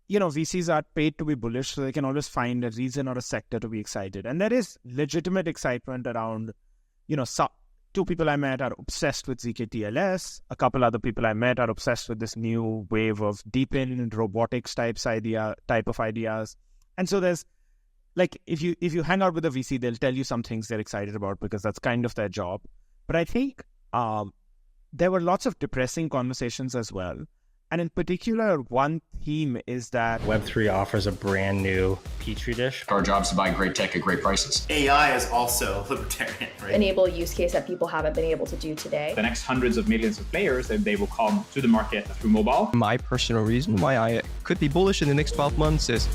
VCs are paid to be bullish, so they can always find a reason or a sector to be excited. And there is legitimate excitement around, two people I met are obsessed with zkTLS. A couple other people I met are obsessed with this new wave of DePIN and robotics type of ideas. And so there's if you hang out with a VC, they'll tell you some things they're excited about because that's kind of their job. But I think there were lots of depressing conversations as well. And in particular, one theme is that Web3 offers a brand new petri dish. Our job is to buy great tech at great prices. AI is also libertarian, right? Enable a use case that people haven't been able to do today. The next hundreds of millions of players, they will come to the market through mobile. My personal reason why I could be bullish in the next 12 months is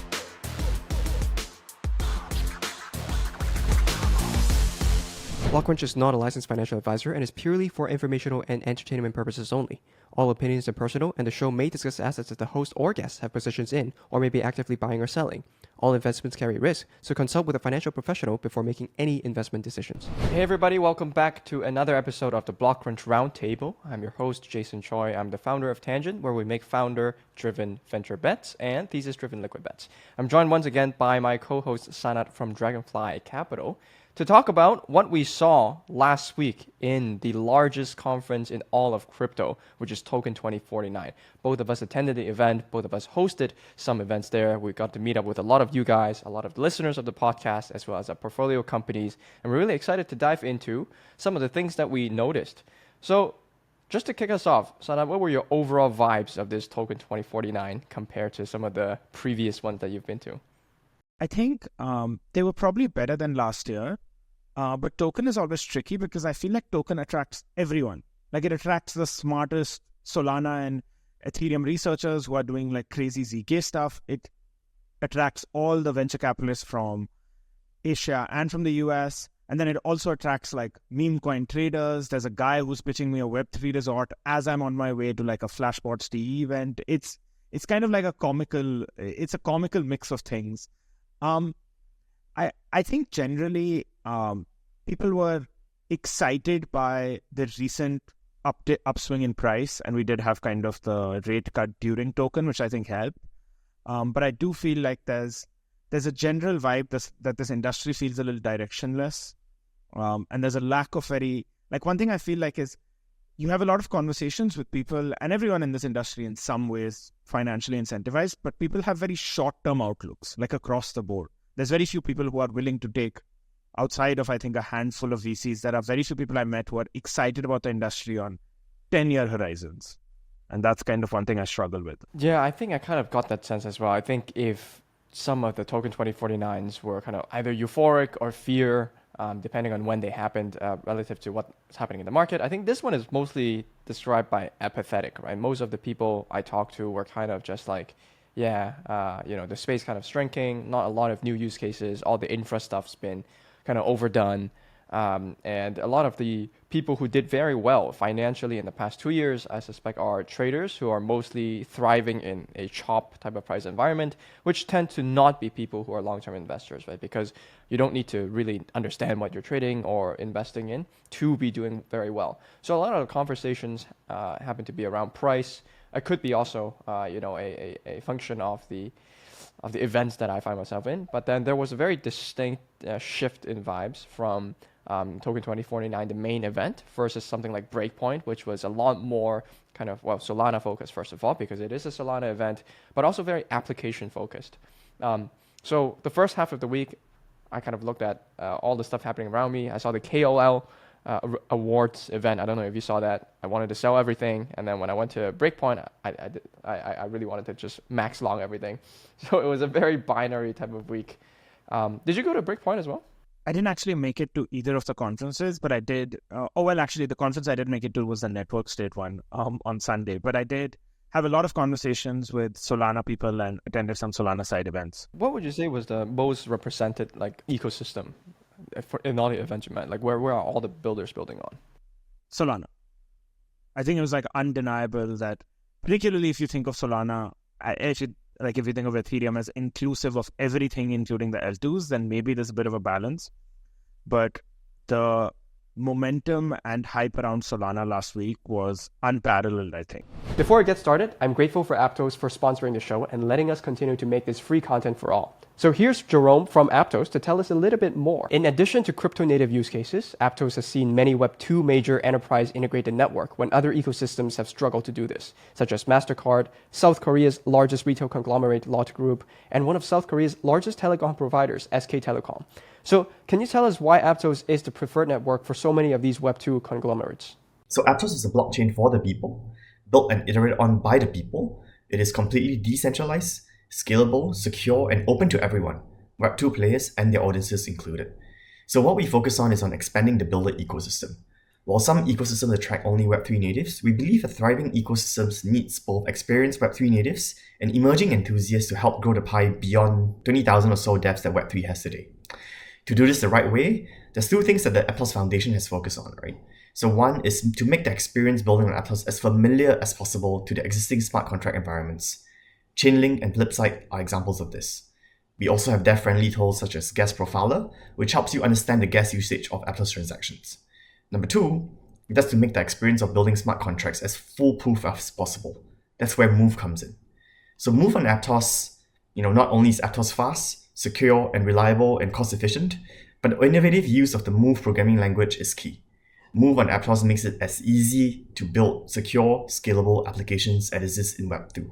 Blockcrunch is not a licensed financial advisor and is purely for informational and entertainment purposes only. All opinions are personal, and the show may discuss assets that the host or guests have positions in or may be actively buying or selling. All investments carry risk, so consult with a financial professional before making any investment decisions. Hey everybody, welcome back to another episode of the Blockcrunch Roundtable. I'm your host, Jason Choi. I'm the founder of Tangent, where we make founder-driven venture bets and thesis-driven liquid bets. I'm joined once again by my co-host Sanat from Dragonfly Capital to talk about what we saw last week in the largest conference in all of crypto, which is Token2049. Both of us attended the event. Both of us hosted some events there. We got to meet up with a lot of you guys, a lot of listeners of the podcast, as well as our portfolio companies. And we're really excited to dive into some of the things that we noticed. So just to kick us off, Sanat, what were your overall vibes of this Token2049 compared to some of the previous ones that you've been to? I think they were probably better than last year. But Token is always tricky because I feel like Token attracts everyone. Like it attracts the smartest Solana and Ethereum researchers who are doing like crazy ZK stuff. It attracts all the venture capitalists from Asia and from the US. And then it also attracts like Memecoin traders. There's a guy who's pitching me a Web3 resort as I'm on my way to like a Flashbots DE event. It's kind of like a comical mix of things. I think generally people were excited by the recent upswing in price, and we did have kind of the rate cut during Token, which I think helped. But I do feel like there's a general vibe that this industry feels a little directionless, and there's a lack of one thing I feel like is you have a lot of conversations with people, and everyone in this industry in some ways financially incentivized, but people have very short-term outlooks, like across the board. There's very few people who are willing to take, outside of, I think, a handful of VCs, there are very few people I met who are excited about the industry on 10-year horizons. And that's kind of one thing I struggle with. Yeah, I think I kind of got that sense as well. I think if some of the Token2049s were kind of either euphoric or fear, depending on when they happened relative to what's happening in the market, I think this one is mostly described by apathetic, right? Most of the people I talked to were kind of just like, the space kind of shrinking, not a lot of new use cases, all the infra stuff's been kind of overdone. And a lot of the people who did very well financially in the past 2 years, I suspect, are traders who are mostly thriving in a chop type of price environment, which tend to not be people who are long-term investors, right? Because you don't need to really understand what you're trading or investing in to be doing very well. So a lot of the conversations happen to be around price. It could be also, a function of the events that I find myself in. But then there was a very distinct shift in vibes from Token2049, the main event, versus something like Breakpoint, which was a lot more kind of, Solana focused, first of all, because it is a Solana event, but also very application focused. So the first half of the week, I kind of looked at all the stuff happening around me. I saw the KOL awards event. I don't know if you saw that. I wanted to sell everything, and then when I went to Breakpoint, I really wanted to just max long everything. So it was a very binary type of week. Did you go to Breakpoint as well? I didn't actually make it to either of the conferences, but I did. The conference I did make it to was the Network State one on Sunday. But I did have a lot of conversations with Solana people and attended some Solana side events. What would you say was the most represented ecosystem in all the events you met? Like where are all the builders building on? Solana. I think it was undeniable that, particularly if you think of Solana, if you think of Ethereum as inclusive of everything, including the L2s, then maybe there's a bit of a balance. But the momentum and hype around Solana last week was unparalleled, I think. Before we get started, I'm grateful for Aptos for sponsoring the show and letting us continue to make this free content for all. So here's Jerome from Aptos to tell us a little bit more. In addition to crypto-native use cases, Aptos has seen many Web2 major enterprise integrated network when other ecosystems have struggled to do this, such as MasterCard, South Korea's largest retail conglomerate, Lotte Group, and one of South Korea's largest telecom providers, SK Telecom. So can you tell us why Aptos is the preferred network for so many of these Web2 conglomerates? So Aptos is a blockchain for the people, built and iterated on by the people. It is completely decentralized, scalable, secure, and open to everyone, Web2 players and their audiences included. So what we focus on is on expanding the builder ecosystem. While some ecosystems attract only Web3 natives, we believe a thriving ecosystem needs both experienced Web3 natives and emerging enthusiasts to help grow the pie beyond 20,000 or so devs that Web3 has today. To do this the right way, there's two things that the Aptos Foundation has focused on, right? So one is to make the experience building on Aptos as familiar as possible to the existing smart contract environments. Chainlink and Flipside are examples of this. We also have dev-friendly tools such as Gas Profiler, which helps you understand the gas usage of Aptos transactions. Number two, that's to make the experience of building smart contracts as foolproof as possible. That's where Move comes in. So Move on Aptos, not only is Aptos fast, secure and reliable and cost efficient, but the innovative use of the Move programming language is key. Move on Aptos makes it as easy to build secure, scalable applications as exists in Web2.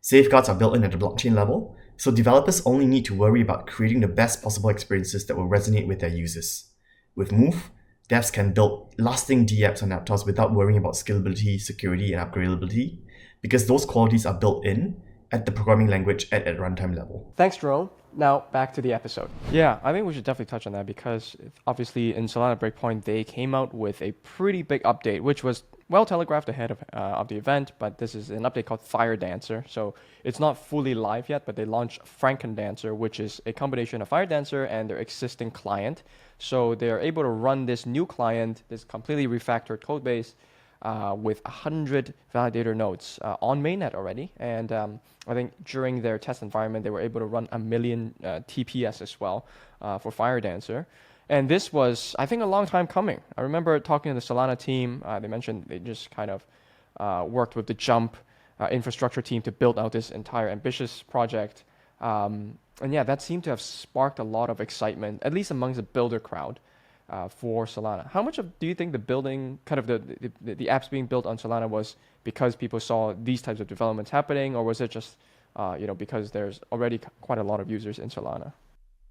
Safeguards are built in at the blockchain level, so developers only need to worry about creating the best possible experiences that will resonate with their users. With Move, devs can build lasting dApps on Aptos without worrying about scalability, security, and upgradability, because those qualities are built in at the programming language at runtime level. Thanks, Jerome. Now back to the episode. Yeah, I think we should definitely touch on that because obviously in Solana Breakpoint, they came out with a pretty big update, which was well telegraphed ahead of the event, but this is an update called Firedancer. So it's not fully live yet, but they launched Frankendancer, which is a combination of Firedancer and their existing client. So they're able to run this new client, this completely refactored code base, with 100 validator nodes on mainnet already. And I think during their test environment, they were able to run 1 million TPS as well for Firedancer. And this was, I think, a long time coming. I remember talking to the Solana team. They mentioned they just kind of worked with the Jump infrastructure team to build out this entire ambitious project. And yeah, that seemed to have sparked a lot of excitement, at least amongst the builder crowd. For Solana. How much do you think the building, kind of the apps being built on Solana was because people saw these types of developments happening, or was it just, because there's already quite a lot of users in Solana?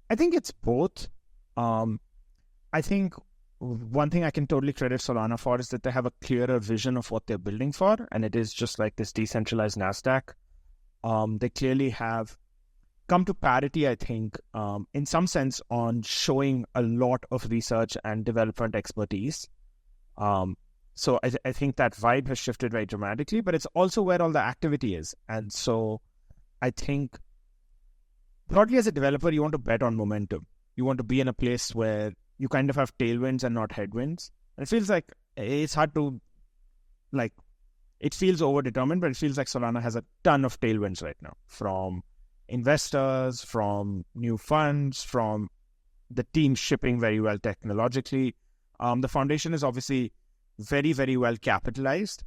I think it's both. I think one thing I can totally credit Solana for is that they have a clearer vision of what they're building for, and it is just like this decentralized NASDAQ. They clearly have come to parity, I think, in some sense on showing a lot of research and development expertise. So I think that vibe has shifted very dramatically, but it's also where all the activity is. And so I think broadly as a developer, you want to bet on momentum. You want to be in a place where you kind of have tailwinds and not headwinds. And it feels like it's hard to, it feels overdetermined, but it feels like Solana has a ton of tailwinds right now from investors, from new funds, from the team shipping very well technologically. The foundation is obviously very, very well capitalized.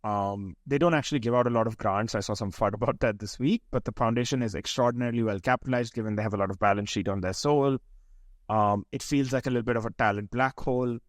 They don't actually give out a lot of grants. I saw some FUD about that this week, but the foundation is extraordinarily well capitalized given they have a lot of balance sheet on their soul. It feels like a little bit of a talent black hole.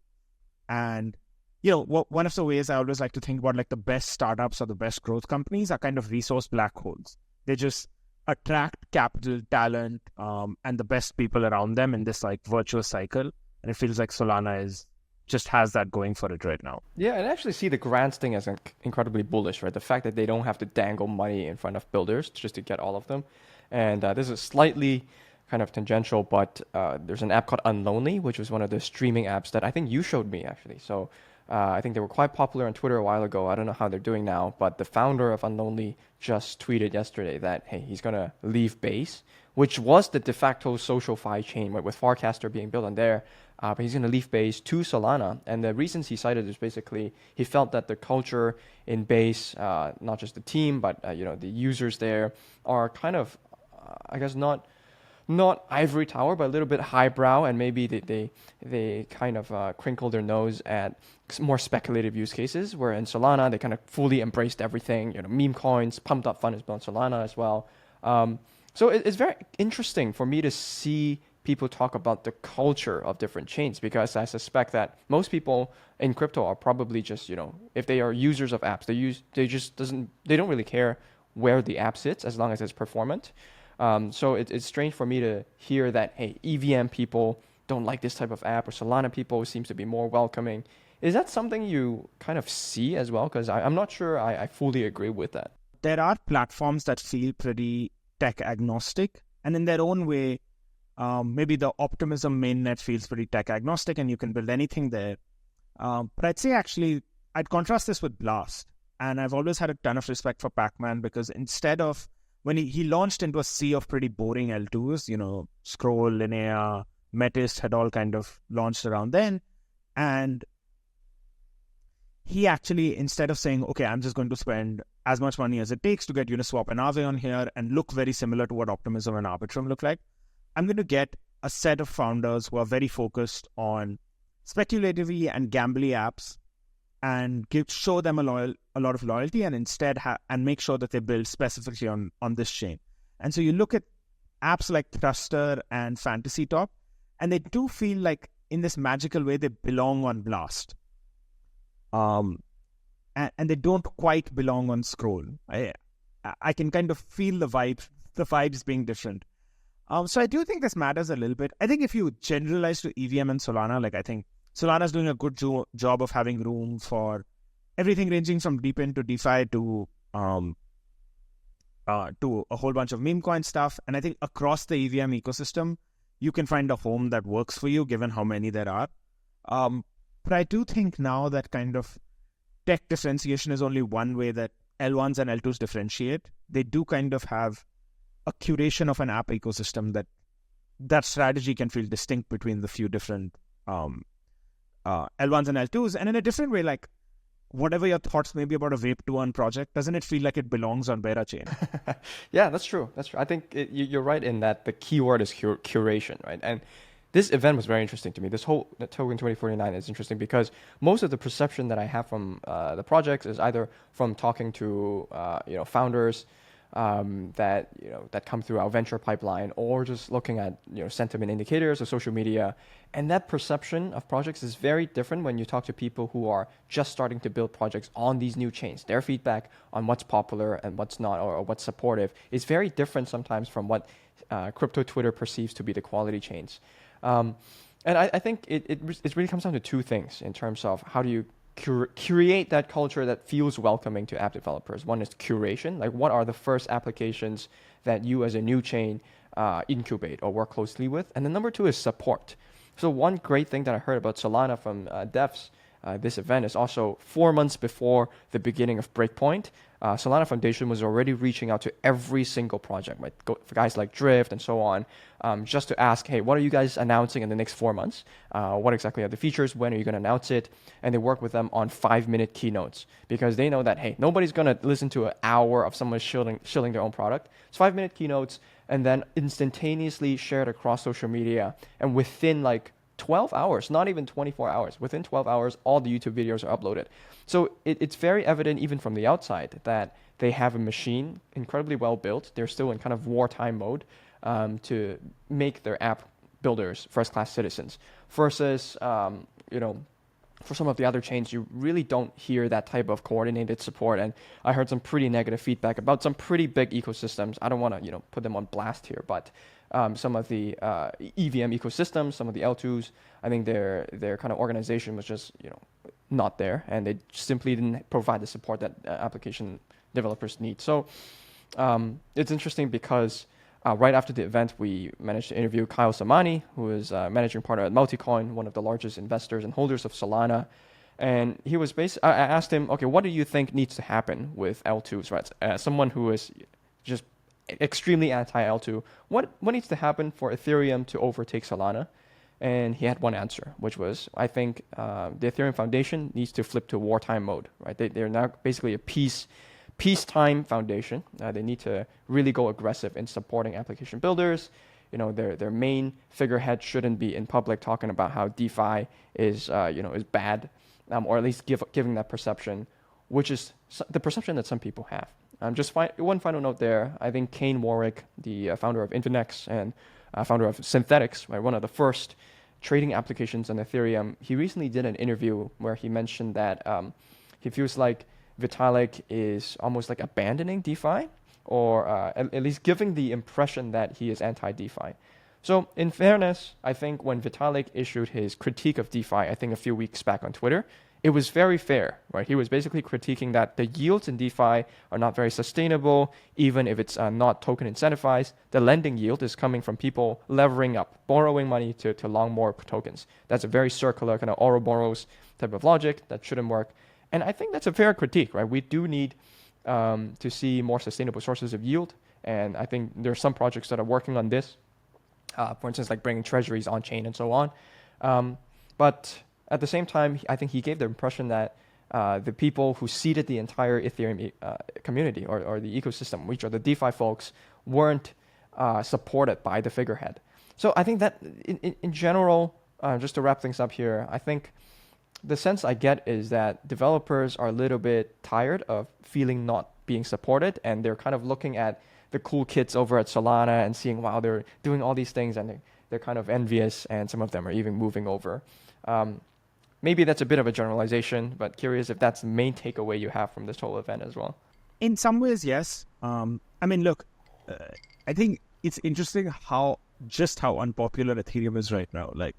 And, one of the ways I always like to think about like the best startups or the best growth companies are kind of resource black holes. They just attract capital, talent, and the best people around them in this like virtuous cycle. And it feels like Solana just has that going for it right now. Yeah, and I actually see the grants thing as incredibly bullish, right? The fact that they don't have to dangle money in front of builders just to get all of them. And this is slightly kind of tangential, but there's an app called Unlonely, which was one of the streaming apps that I think you showed me actually. So I think they were quite popular on Twitter a while ago. I don't know how they're doing now, but the founder of Unlonely just tweeted yesterday that, hey, he's going to leave Base, which was the de facto SocialFi chain, right, with Farcaster being built on there. But he's going to leave Base to Solana. And the reasons he cited is basically he felt that the culture in Base, not just the team, but the users there are kind of, I guess, not not ivory tower, but a little bit highbrow, and maybe they kind of crinkle their nose at more speculative use cases. Where in Solana, they kind of fully embraced everything. Meme coins, pumped up fund is built on Solana as well. So it's very interesting for me to see people talk about the culture of different chains, because I suspect that most people in crypto are probably just, if they are users of apps, they don't really care where the app sits as long as it's performant. So it's strange for me to hear that, hey, EVM people don't like this type of app, or Solana people seems to be more welcoming. Is that something you kind of see as well? Because I'm not sure I fully agree with that. There are platforms that feel pretty tech agnostic, and in their own way, maybe the Optimism mainnet feels pretty tech agnostic and you can build anything there. But I'd say actually, I'd contrast this with Blast. And I've always had a ton of respect for Pac-Man, because instead of, when he launched into a sea of pretty boring L2s, Scroll, Linnea, Metis had all kind of launched around then. And he actually, instead of saying, okay, I'm just going to spend as much money as it takes to get Uniswap and Aave on here and look very similar to what Optimism and Arbitrum look like, I'm going to get a set of founders who are very focused on speculative and gambly apps and show them a lot of loyalty, and instead and make sure that they build specifically on this chain. And so you look at apps like Thruster and Fantasy Top, and they do feel like in this magical way they belong on Blast. And they don't quite belong on Scroll. I can kind of feel the vibes being different. So I do think this matters a little bit. I think if you generalize to EVM and Solana, I think Solana's doing a good job of having room for everything ranging from DePIN to DeFi to a whole bunch of meme coin stuff. And I think across the EVM ecosystem, you can find a home that works for you, given how many there are. But I do think now that kind of tech differentiation is only one way that L1s and L2s differentiate. They do kind of have a curation of an app ecosystem that strategy can feel distinct between the few different L1s and L2s. And in a different way, whatever your thoughts may be about a Vape2 project, doesn't it feel like it belongs on Vera chain? Yeah, that's true. I think you're right in that the keyword is curation, right? And this event was very interesting to me. This whole Token2049 is interesting because most of the perception that I have from the projects is either from talking to founders that come through our venture pipeline, or just looking at sentiment indicators or social media. And that perception of projects is very different when you talk to people who are just starting to build projects on these new chains. Their feedback on what's popular and what's not, or what's supportive, is very different sometimes from what crypto Twitter perceives to be the quality chains. And I think it really comes down to two things in terms of how do you curate that culture that feels welcoming to app developers. One is curation, like what are the first applications that you as a new chain incubate or work closely with. And then number two is support. So one great thing that I heard about Solana from devs this event is also 4 months before the beginning of Breakpoint, Solana Foundation was already reaching out to every single project, right? For guys like Drift and so on, just to ask, hey, what are you guys announcing in the next 4 months? What exactly are the features? When are you going to announce it? And they work with them on 5-minute keynotes, because they know that, hey, nobody's going to listen to an hour of someone shilling their own product. It's 5-minute keynotes, and then instantaneously shared across social media. And within 12 hours, not even 24 hours, within 12 hours, all the YouTube videos are uploaded. So it's very evident even from the outside that they have a machine incredibly well built. They're still in kind of wartime mode to make their app builders first-class citizens. Versus, for some of the other chains, you really don't hear that type of coordinated support. And I heard some pretty negative feedback about some pretty big ecosystems. I don't want to, put them on blast here, but some of the EVM ecosystems, some of the L2s, I think their kind of organization was just not there, and they simply didn't provide the support that application developers need. So it's interesting because right after the event, we managed to interview Kyle Samani, who is managing partner at Multicoin, one of the largest investors and holders of Solana. And he was I asked him, okay, what do you think needs to happen with L2s, right? As someone who is just extremely anti-L2, what needs to happen for Ethereum to overtake Solana? And he had one answer, which was, I think the Ethereum Foundation needs to flip to wartime mode, right? They're now basically a peacetime foundation. They need to really go aggressive in supporting application builders, their main figurehead shouldn't be in public talking about how DeFi is bad, or at least giving that perception, which is the perception that some people have. Just one final note there. I think Kane Warwick, the founder of Infinex and founder of Synthetics, right, one of the first trading applications on Ethereum, he recently did an interview where he mentioned that he feels like Vitalik is almost like abandoning DeFi, or at least giving the impression that he is anti-DeFi. So in fairness, I think when Vitalik issued his critique of DeFi, I think a few weeks back on Twitter, it was very fair, right? He was basically critiquing that the yields in DeFi are not very sustainable, even if it's not token incentivized. The lending yield is coming from people levering up, borrowing money to long more tokens. That's a very circular kind of Ouroboros type of logic that shouldn't work. And I think that's a fair critique, right? We do need to see more sustainable sources of yield. And I think there are some projects that are working on this, for instance, like bringing treasuries on chain and so on. But at the same time, I think he gave the impression that the people who seeded the entire Ethereum community or the ecosystem, which are the DeFi folks, weren't supported by the figurehead. So I think that in general, just to wrap things up here, I think the sense I get is that developers are a little bit tired of feeling not being supported, and they're kind of looking at the cool kids over at Solana and seeing, wow, they're doing all these things, and they're kind of envious, and some of them are even moving over. Maybe that's a bit of a generalization, but curious if that's the main takeaway you have from this whole event as well. In some ways, yes. I mean, look, I think it's interesting how unpopular Ethereum is right now. Like,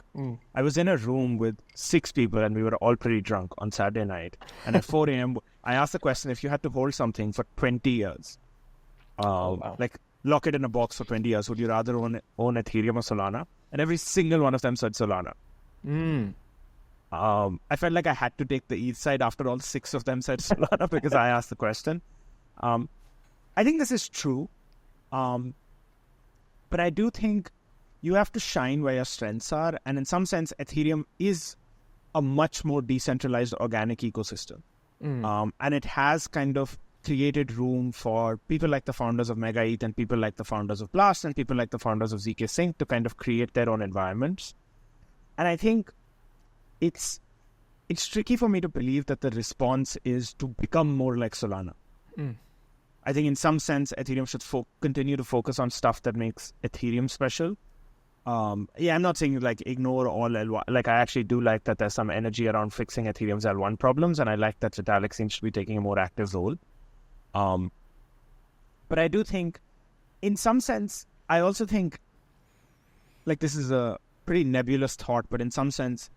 I was in a room with 6 people and we were all pretty drunk on Saturday night. And at 4 a.m., I asked the question, if you had to hold something for 20 years, like lock it in a box for 20 years, would you rather own Ethereum or Solana? And every single one of them said Solana. I felt like I had to take the ETH side after all 6 of them said Solana because I asked the question. I think this is true. But I do think you have to shine where your strengths are. And in some sense, Ethereum is a much more decentralized organic ecosystem. And it has kind of created room for people like the founders of Mega ETH and people like the founders of Blast and people like the founders of zk Sync to kind of create their own environments. And I think it's tricky for me to believe that the response is to become more like Solana. I think in some sense, Ethereum should continue to focus on stuff that makes Ethereum special. I'm not saying like ignore all L1. Like, I actually do like that there's some energy around fixing Ethereum's L1 problems, and I like that Vitalik seems to be taking a more active role. But I do think, in some sense, I also think, like, this is a pretty nebulous thought, but in some sense,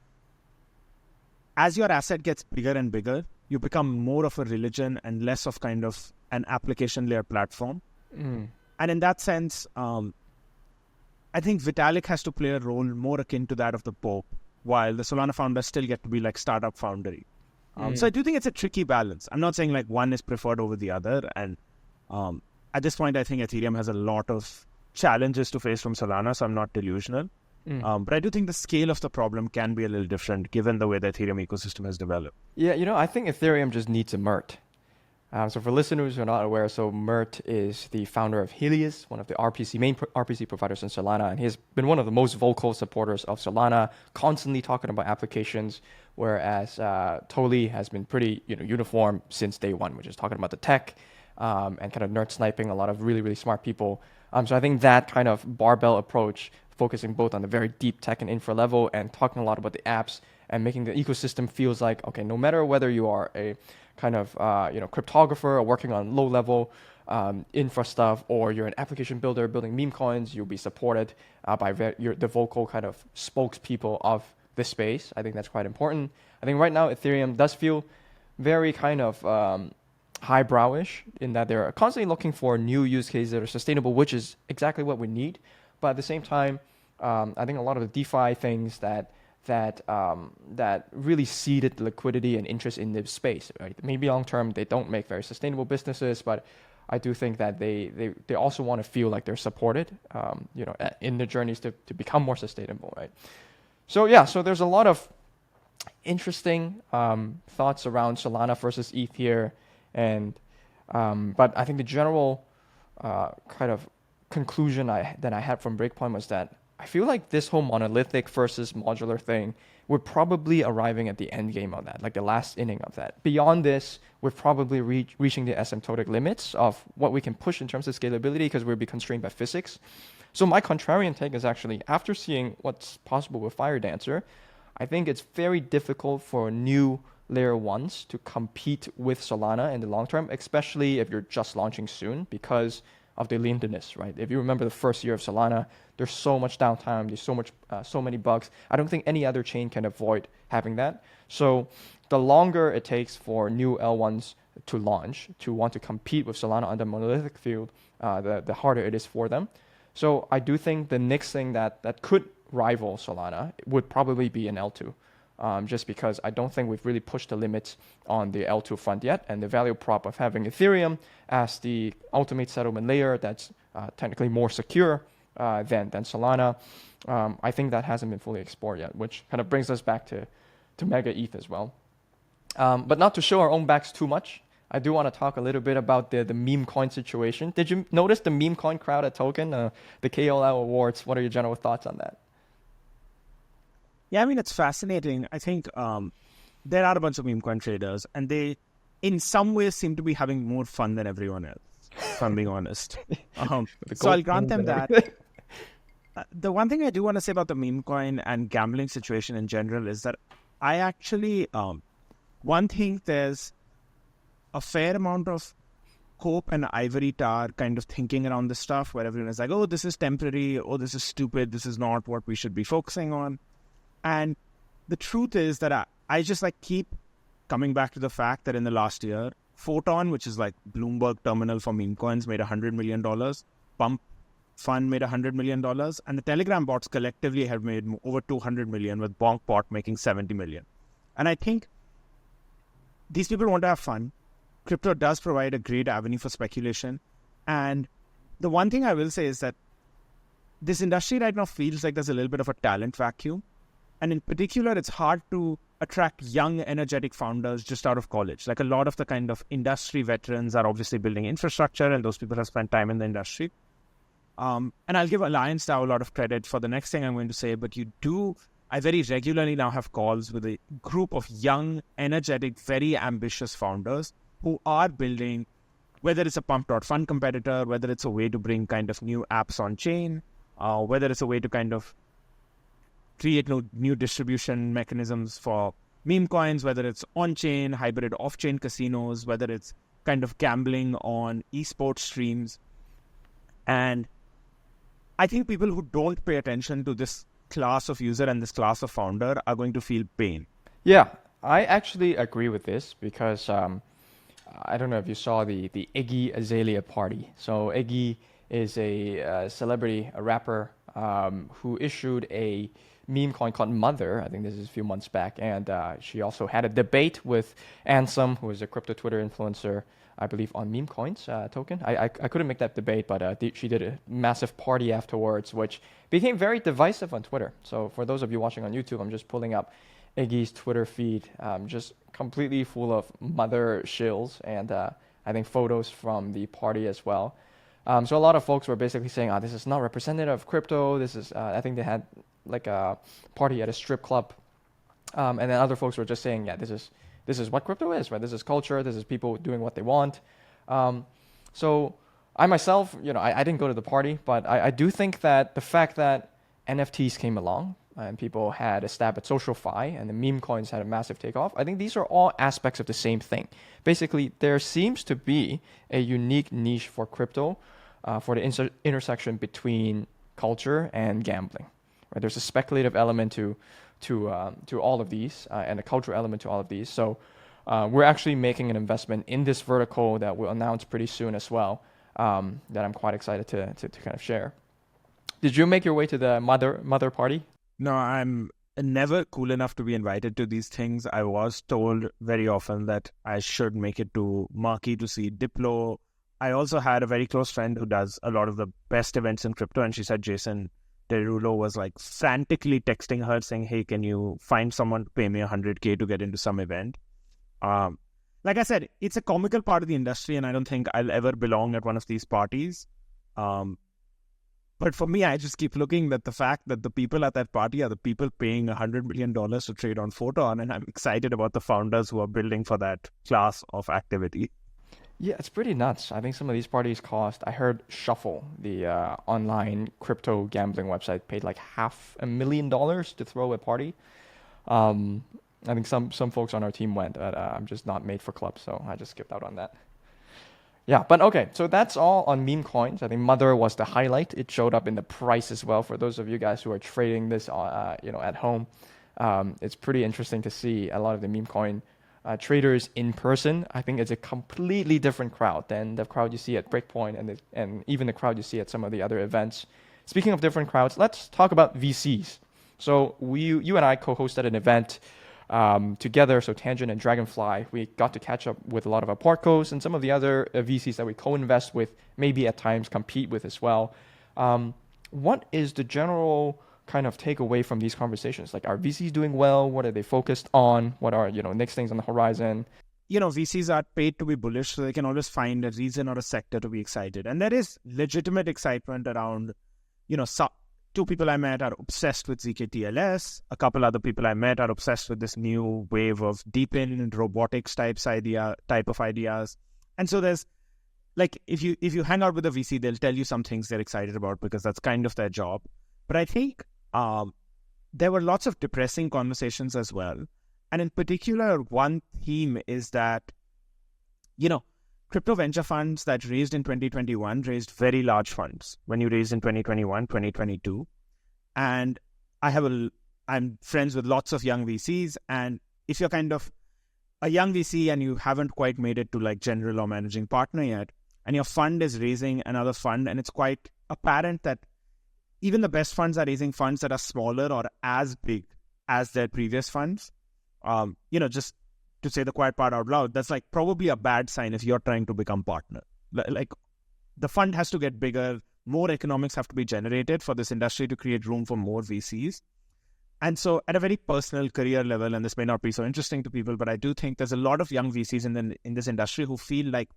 as your asset gets bigger and bigger, you become more of a religion and less of kind of an application layer platform. And in that sense, I think Vitalik has to play a role more akin to that of the Pope, while the Solana founders still get to be like startup foundery. So I do think it's a tricky balance. I'm not saying like one is preferred over the other. And at this point, I think Ethereum has a lot of challenges to face from Solana, so I'm not delusional. But I do think the scale of the problem can be a little different given the way the Ethereum ecosystem has developed. Yeah, I think Ethereum just needs a MERT. So for listeners who are not aware, so MERT is the founder of Helios, one of the main RPC providers in Solana, and he's been one of the most vocal supporters of Solana, constantly talking about applications, whereas Toli has been pretty uniform since day one, which is talking about the tech and kind of nerd sniping a lot of really, really smart people. So I think that kind of barbell approach, focusing both on the very deep tech and infra level and talking a lot about the apps and making the ecosystem feels like, okay, no matter whether you are a kind of cryptographer or working on low level infra stuff, or you're an application builder building Memecoins, you'll be supported by the vocal kind of spokespeople of the space. I think that's quite important. I think right now Ethereum does feel very kind of highbrowish in that they're constantly looking for new use cases that are sustainable, which is exactly what we need. But at the same time, I think a lot of the DeFi things that really seeded the liquidity and interest in the space. Right? Maybe long term they don't make very sustainable businesses, but I do think that they also want to feel like they're supported, in the journeys to become more sustainable, right? So there's a lot of interesting thoughts around Solana versus ETH here, and but I think the general kind of conclusion that I had from Breakpoint was that I feel like this whole monolithic versus modular thing, we're probably arriving at the end game of that, like the last inning of that. Beyond this, we're probably reaching the asymptotic limits of what we can push in terms of scalability because we'll be constrained by physics. So my contrarian take is actually, after seeing what's possible with Firedancer, I think it's very difficult for new layer ones to compete with Solana in the long term, especially if you're just launching soon because of the limitiness, right? If you remember the first year of Solana, there's so much downtime, there's so many bugs. I don't think any other chain can avoid having that. So the longer it takes for new L1s to launch, to want to compete with Solana on the monolithic field, the harder it is for them. So I do think the next thing that could rival Solana would probably be an L2. Just because I don't think we've really pushed the limits on the L2 front yet, and the value prop of having Ethereum as the ultimate settlement layer that's technically more secure than Solana, I think that hasn't been fully explored yet, which kind of brings us back to Mega ETH as well. But not to show our own backs too much, I do want to talk a little bit about the meme coin situation. Did you notice the meme coin crowd at Token, the KOL awards? What are your general thoughts on that? Yeah, I mean, it's fascinating. I think there are a bunch of meme coin traders, and they, in some ways, seem to be having more fun than everyone else, if I'm being honest. So I'll grant them that. The one thing I do want to say about the meme coin and gambling situation in general is that I actually, one thing, there's a fair amount of cope and ivory tower kind of thinking around this stuff, where everyone is like, oh, this is temporary, oh, this is stupid, this is not what we should be focusing on. And the truth is that I just like keep coming back to the fact that in the last year, Photon, which is like Bloomberg terminal for meme coins, made $100 million. Pump Fund made $100 million. And the Telegram bots collectively have made over $200 million, with Bonk Bot making $70 million. And I think these people want to have fun. Crypto does provide a great avenue for speculation. And the one thing I will say is that this industry right now feels like there's a little bit of a talent vacuum. And in particular, it's hard to attract young, energetic founders just out of college. Like a lot of the kind of industry veterans are obviously building infrastructure, and those people have spent time in the industry. And I'll give Alliance DAO a lot of credit for the next thing I'm going to say, but I very regularly now have calls with a group of young, energetic, very ambitious founders who are building, whether it's a pump.fund competitor, whether it's a way to bring kind of new apps on chain, whether it's a way to kind of create new distribution mechanisms for meme coins, whether it's on-chain, hybrid off-chain casinos, whether it's kind of gambling on esports streams. And I think people who don't pay attention to this class of user and this class of founder are going to feel pain. Yeah, I actually agree with this because I don't know if you saw the Iggy Azalea party. So Iggy is a celebrity, a rapper who issued a meme coin called Mother. I think this is a few months back. And she also had a debate with Ansem, who is a crypto Twitter influencer, I believe, on Memecoins token. I couldn't make that debate, but she did a massive party afterwards, which became very divisive on Twitter. So for those of you watching on YouTube, I'm just pulling up Iggy's Twitter feed, just completely full of mother shills and I think photos from the party as well. So a lot of folks were basically saying, this is not representative of crypto. This is, I think they had like a party at a strip club. And then other folks were just saying, this is what crypto is, right? This is culture. This is people doing what they want. So I myself, I didn't go to the party, but I do think that the fact that NFTs came along and people had a stab at SocialFi and the meme coins had a massive takeoff, I think these are all aspects of the same thing. Basically, there seems to be a unique niche for crypto for the intersection between culture and gambling. Right? There's a speculative element to all of these and a cultural element to all of these. So we're actually making an investment in this vertical that we'll announce pretty soon as well, that I'm quite excited to kind of share. Did you make your way to the mother party? No, I'm never cool enough to be invited to these things. I was told very often that I should make it to Marquee to see Diplo. I also had a very close friend who does a lot of the best events in crypto, and she said Jason Derulo was like frantically texting her saying, hey, can you find someone to pay me $100K to get into some event? Like I said, it's a comical part of the industry, and I don't think I'll ever belong at one of these parties. But for me, I just keep looking at the fact that the people at that party are the people paying $100 million to trade on Photon, and I'm excited about the founders who are building for that class of activity. Yeah, it's pretty nuts. I think some of these parties cost. I heard Shuffle, the online crypto gambling website, paid like $500,000 to throw a party. I think some folks on our team went, but I'm just not made for clubs, so I just skipped out on that. Yeah, but okay, so that's all on meme coins. I think Mother was the highlight. It showed up in the price as well. For those of you guys who are trading this, at home, it's pretty interesting to see a lot of the meme coin traders in person. I think it's a completely different crowd than the crowd you see at Breakpoint and even the crowd you see at some of the other events. Speaking of different crowds, let's talk about VCs. So you and I co-hosted an event together, so Tangent and Dragonfly. We got to catch up with a lot of our portcos and some of the other VCs that we co-invest with, maybe at times compete with as well. What is the general kind of takeaway from these conversations? Like, are VCs doing well? What are they focused on? What are, next things on the horizon? VCs are paid to be bullish, so they can always find a reason or a sector to be excited. And there is legitimate excitement around, two people I met are obsessed with zkTLS. A couple other people I met are obsessed with this new wave of DePIN and robotics type of ideas. And so there's, like, if you hang out with a VC, they'll tell you some things they're excited about because that's kind of their job. But I think there were lots of depressing conversations as well. And in particular, one theme is that, crypto venture funds that raised in 2021 raised very large funds when you raised in 2021, 2022. And I'm friends with lots of young VCs. And if you're kind of a young VC and you haven't quite made it to like general or managing partner yet, and your fund is raising another fund, and it's quite apparent that even the best funds are raising funds that are smaller or as big as their previous funds, just to say the quiet part out loud, that's like probably a bad sign if you're trying to become partner. Like, the fund has to get bigger, more economics have to be generated for this industry to create room for more VCs. And so at a very personal career level, and this may not be so interesting to people, but I do think there's a lot of young VCs in this industry who feel like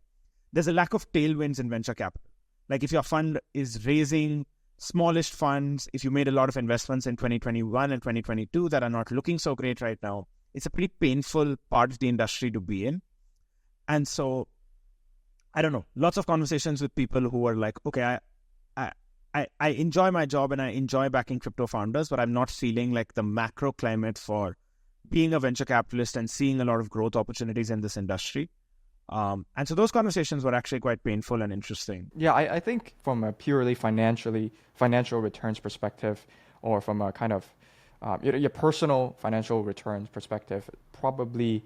there's a lack of tailwinds in venture capital. Like, if your fund is raising smallish funds, if you made a lot of investments in 2021 and 2022 that are not looking so great right now, it's a pretty painful part of the industry to be in. And so, I don't know, lots of conversations with people who are like, okay, I enjoy my job and I enjoy backing crypto founders, but I'm not feeling like the macro climate for being a venture capitalist and seeing a lot of growth opportunities in this industry. And so those conversations were actually quite painful and interesting. Yeah, I think from a purely financial returns perspective, or from a kind of your personal financial returns perspective, probably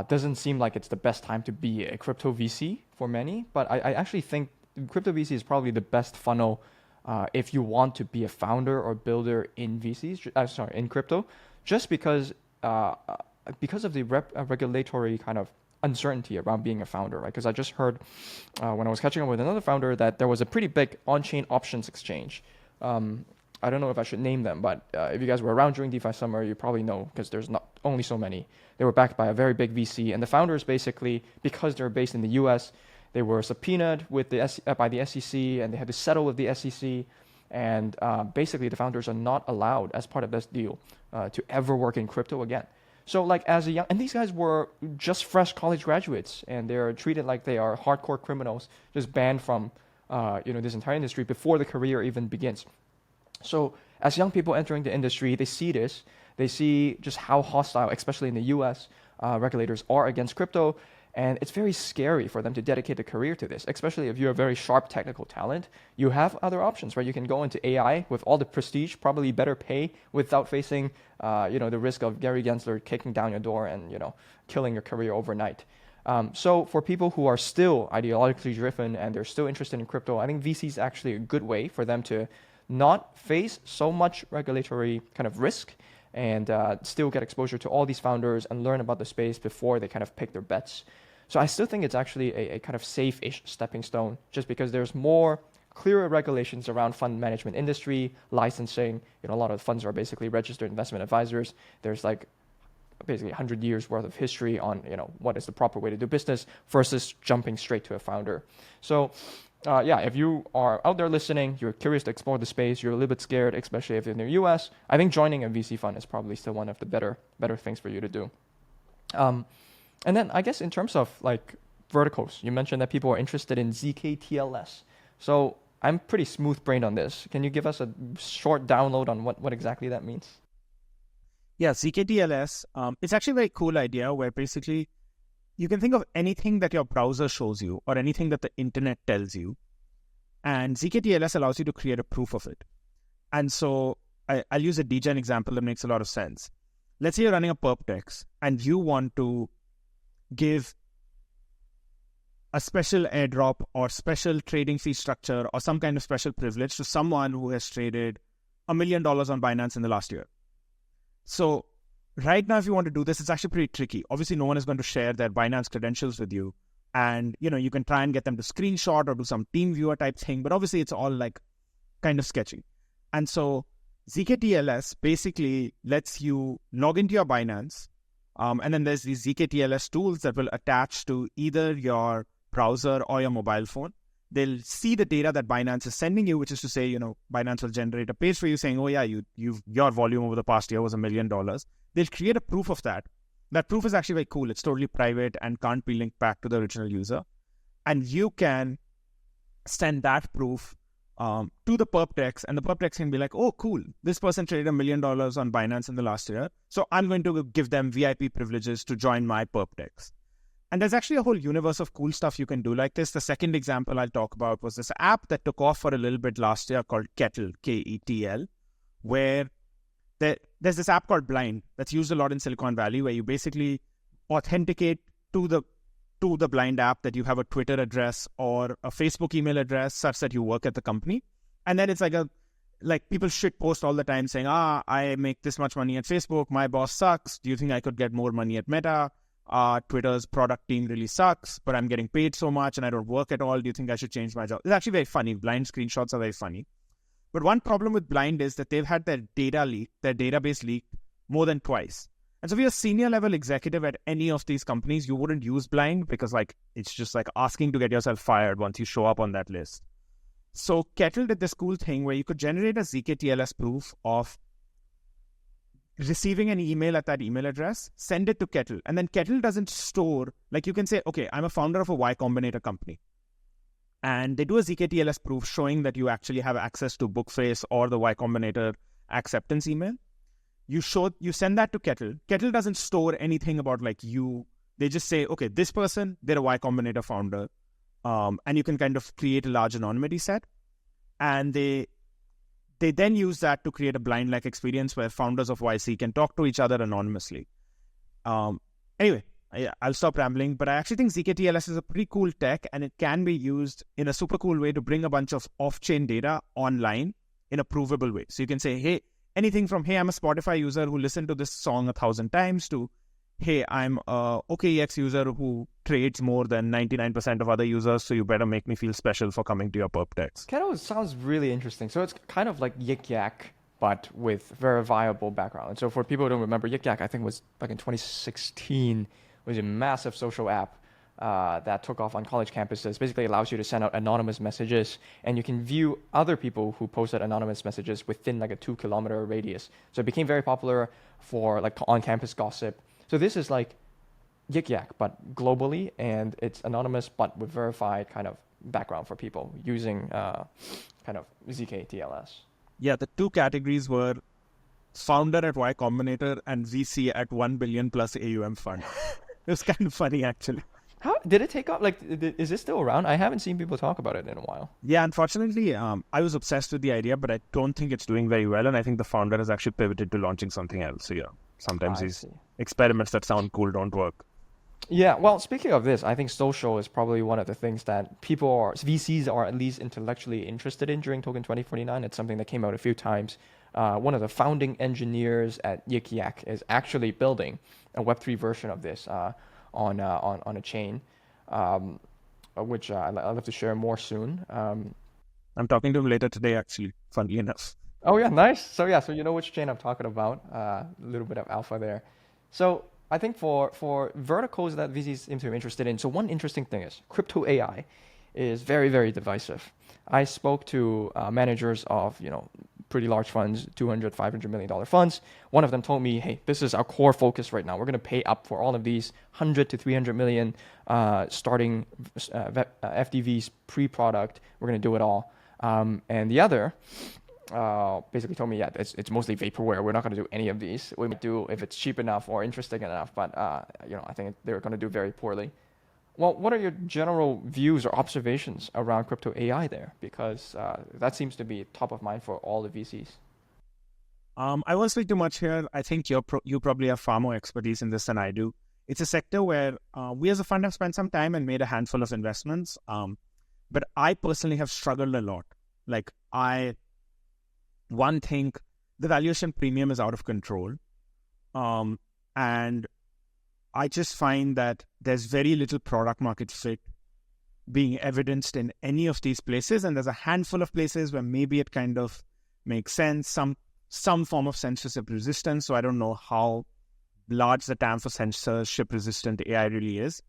doesn't seem like it's the best time to be a crypto VC for many. But I actually think crypto VC is probably the best funnel if you want to be a founder or builder in in crypto, just because of the regulatory kind of uncertainty around being a founder, right? Because I just heard when I was catching up with another founder that there was a pretty big on-chain options exchange. I don't know if I should name them, but if you guys were around during DeFi summer, you probably know, because there's not only so many. They were backed by a very big VC, and the founders basically, because they're based in the US, they were subpoenaed with by the SEC, and they had to settle with the SEC. And basically, the founders are not allowed, as part of this deal, to ever work in crypto again. So, like, and these guys were just fresh college graduates, and they're treated like they are hardcore criminals, just banned from, this entire industry before the career even begins. So, as young people entering the industry, they see this. They see just how hostile, especially in the US, regulators are against crypto. And it's very scary for them to dedicate a career to this, especially if you're a very sharp technical talent. You have other options, right? You can go into AI with all the prestige, probably better pay, without facing, the risk of Gary Gensler kicking down your door and, killing your career overnight. So for people who are still ideologically driven and they're still interested in crypto, I think VC is actually a good way for them to not face so much regulatory kind of risk and still get exposure to all these founders and learn about the space before they kind of pick their bets. So I still think it's actually a kind of safe-ish stepping stone, just because there's more clearer regulations around fund management industry, licensing. A lot of funds are basically registered investment advisors. There's like basically 100 years worth of history on what is the proper way to do business versus jumping straight to a founder. So if you are out there listening, you're curious to explore the space, you're a little bit scared, especially if you're in the US, I think joining a VC fund is probably still one of the better things for you to do. And then I guess in terms of like verticals, you mentioned that people are interested in zkTLS. So I'm pretty smooth-brained on this. Can you give us a short download on what exactly that means? Yeah, zkTLS, it's actually a very cool idea where basically you can think of anything that your browser shows you or anything that the internet tells you. And zkTLS allows you to create a proof of it. And so I'll use a degen example that makes a lot of sense. Let's say you're running a perp text and you want to give a special airdrop or special trading fee structure or some kind of special privilege to someone who has traded $1 million on Binance in the last year. So right now, if you want to do this, it's actually pretty tricky. Obviously, no one is going to share their Binance credentials with you. And, you can try and get them to screenshot or do some team viewer type thing. But obviously, it's all like kind of sketchy. And so zkTLS basically lets you log into your Binance. And then there's these zkTLS tools that will attach to either your browser or your mobile phone. They'll see the data that Binance is sending you, which is to say, Binance will generate a page for you saying, oh yeah, your volume over the past year was $1 million. They'll create a proof of that. That proof is actually very cool. It's totally private and can't be linked back to the original user. And you can send that proof to the perp text, and the perp text can be like, oh, cool, this person traded $1 million on Binance in the last year. So I'm going to give them VIP privileges to join my perp text. And there's actually a whole universe of cool stuff you can do like this. The second example I'll talk about was this app that took off for a little bit last year called Kettle, Ketl, where there's this app called Blind that's used a lot in Silicon Valley, where you basically authenticate to the Blind app that you have a Twitter address or a Facebook email address such that you work at the company. And then it's like people shit post all the time saying, I make this much money at Facebook. My boss sucks. Do you think I could get more money at Meta? Twitter's product team really sucks, but I'm getting paid so much and I don't work at all. Do you think I should change my job? It's actually very funny. Blind screenshots are very funny. But one problem with Blind is that they've had their data leaked, their database leaked more than twice. And so if you're a senior level executive at any of these companies, you wouldn't use Blind because it's just like asking to get yourself fired once you show up on that list. So Kettle did this cool thing where you could generate a zkTLS proof of receiving an email at that email address, send it to Kettle. And then Kettle doesn't store, like you can say, okay, I'm a founder of a Y Combinator company. And they do a zkTLS proof showing that you actually have access to Bookface or the Y Combinator acceptance email. You send that to Kettle. Kettle doesn't store anything about you. They just say, okay, this person, they're a Y Combinator founder. And you can kind of create a large anonymity set. And they then use that to create a blind-like experience where founders of YC can talk to each other anonymously. Anyway, I'll stop rambling, but I actually think zkTLS is a pretty cool tech, and it can be used in a super cool way to bring a bunch of off-chain data online in a provable way. So you can say, hey, anything from, hey, I'm a Spotify user who listened to this song 1,000 times to, hey, I'm a OKEX user who trades more than 99% of other users, so you better make me feel special for coming to your perp text. Kettle sounds really interesting. So it's kind of like Yik Yak, but with verifiable background. And so for people who don't remember, Yik Yak, I think was back in 2016, was a massive social app that took off on college campuses. Basically allows you to send out anonymous messages, and you can view other people who posted anonymous messages within a 2-kilometer radius. So it became very popular for on-campus gossip. So this is like Yik Yak, but globally, and it's anonymous, but with verified kind of background for people using kind of zkTLS. Yeah, the two categories were founder at Y Combinator and VC at 1 billion plus AUM fund. It was kind of funny, actually. How did it take off? Is this still around? I haven't seen people talk about it in a while. Yeah, unfortunately, I was obsessed with the idea, but I don't think it's doing very well. And I think the founder has actually pivoted to launching something else. So yeah, sometimes these experiments that sound cool don't work. Yeah, well, speaking of this, I think social is probably one of the things that VCs are at least intellectually interested in during Token 2049. It's something that came out a few times. One of the founding engineers at Yik Yak is actually building a Web3 version of this on a chain, which I'd love to share more soon. I'm talking to him later today, actually, funnily enough. Oh, yeah, nice. So you know which chain I'm talking about. A little bit of alpha there. So I think for verticals that VCs seem to be interested in, so one interesting thing is crypto AI is very, very divisive. I spoke to managers of, pretty large funds, $200, $500 million funds. One of them told me, hey, this is our core focus right now. We're going to pay up for all of these 100 to 300 million starting FDVs pre-product. We're going to do it all. And the other basically told me, yeah, it's mostly vaporware. We're not going to do any of these. We might do if it's cheap enough or interesting enough, but I think they're going to do very poorly. Well, what are your general views or observations around crypto AI there? Because that seems to be top of mind for all the VCs. I won't speak too much here. I think you probably have far more expertise in this than I do. It's a sector where we as a fund have spent some time and made a handful of investments. But I personally have struggled a lot. Like one thing, the valuation premium is out of control. And I just find that there's very little product market fit being evidenced in any of these places. And there's a handful of places where maybe it kind of makes sense, some form of censorship resistance. So I don't know how large the TAM for censorship resistant AI really is.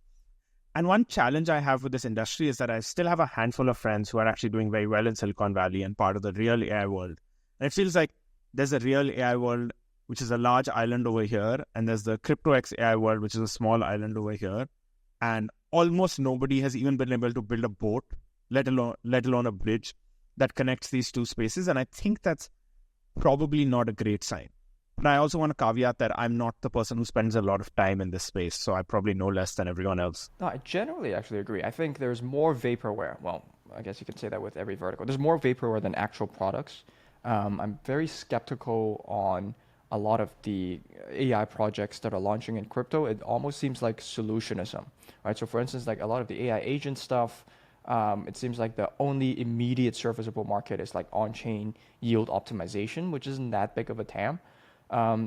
And one challenge I have with this industry is that I still have a handful of friends who are actually doing very well in Silicon Valley and part of the real AI world. And it feels like there's a real AI world, which is a large island over here, and there's the CryptoX AI world, which is a small island over here. And almost nobody has even been able to build a boat, let alone a bridge that connects these two spaces. And I think that's probably not a great sign. But I also want to caveat that I'm not the person who spends a lot of time in this space, so I probably know less than everyone else. No, I generally actually agree. I think there's more vaporware. Well, I guess you could say that with every vertical. There's more vaporware than actual products. I'm very skeptical on a lot of the AI projects that are launching in crypto. It almost seems like solutionism, right? So for instance, like a lot of the AI agent stuff, it seems like the only immediate serviceable market is like on-chain yield optimization, which isn't that big of a TAM.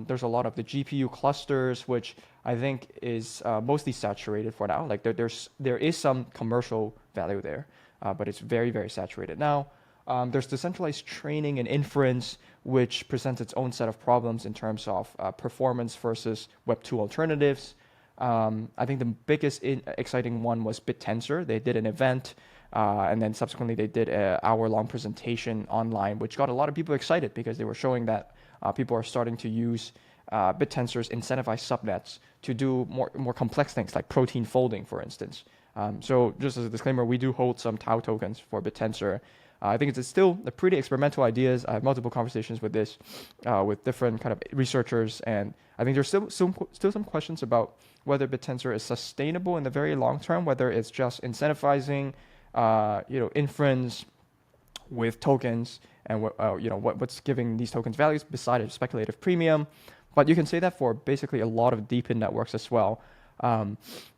There's a lot of the GPU clusters, which I think is mostly saturated for now. Like there is some commercial value there, but it's very, very saturated now. There's decentralized training and inference, which presents its own set of problems in terms of performance versus Web 2 alternatives. I think the biggest exciting one was BitTensor. They did an event, and then subsequently they did an hour-long presentation online, which got a lot of people excited because they were showing that people are starting to use BitTensor's incentivized subnets to do more complex things like protein folding, for instance. So just as a disclaimer, we do hold some Tau tokens for BitTensor. I think it's still a pretty experimental ideas. I have multiple conversations with this, with different kind of researchers, and I think there's still some questions about whether BitTensor is sustainable in the very long term, whether it's just incentivizing, inference with tokens, and what's giving these tokens values besides a speculative premium. But you can say that for basically a lot of DePIN networks as well,